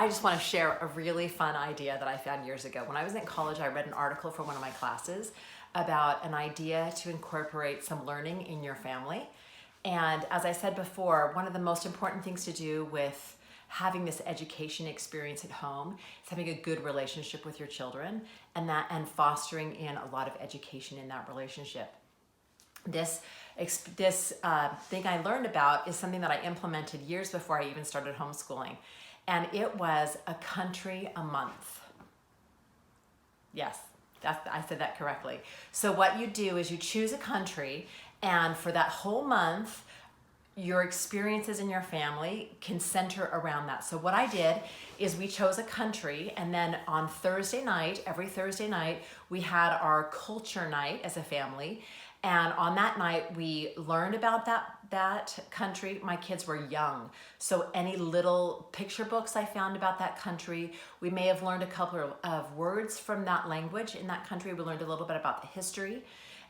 I just want to share a really fun idea that I found years ago. When I was in college, I read an article for one of my classes about an idea to incorporate some learning in your family. And as I said before, one of the most important things to do with having this education experience at home is having a good relationship with your children and fostering in a lot of education in that relationship. This thing I learned about is something that I implemented years before I even started homeschooling. And it was a country a month. Yes, I said that correctly. So what you do is you choose a country, and for that whole month, your experiences in your family can center around that. So what I did is we chose a country, and then on Thursday night, every Thursday night, we had our culture night as a family. And on that night, we learned about that country. My kids were young, so any little picture books I found about that country, we may have learned a couple of words from that language in that country. We learned a little bit about the history.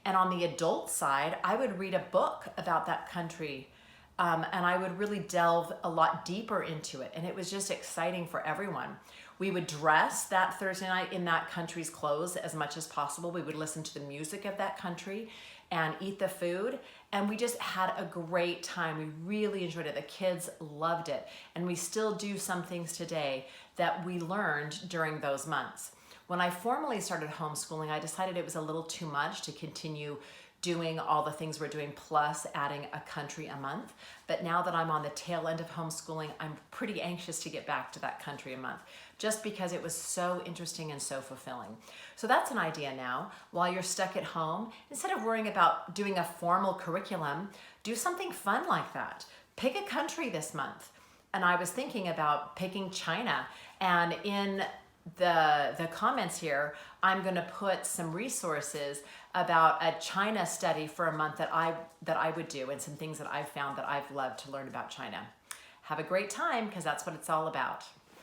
And on the adult side, I would read a book about that country, and I would really delve a lot deeper into it. And it was just exciting for everyone. We would dress that Thursday night in that country's clothes as much as possible. We would listen to the music of that country and eat the food. And we just had a great time. We really enjoyed it. The kids loved it. And we still do some things today that we learned during those months. When I formally started homeschooling, I decided it was a little too much to continue doing all the things we're doing plus adding a country a month. But now that I'm on the tail end of homeschooling, I'm pretty anxious to get back to that country a month just because it was so interesting and so fulfilling. So that's an idea now. While you're stuck at home, instead of worrying about doing a formal curriculum, do something fun like that. Pick a country this month. And I was thinking about picking China, and in the comments here, I'm going to put some resources about a China study for a month that I would do, and some things that I've found that I've loved to learn about China. Have a great time, because that's what it's all about.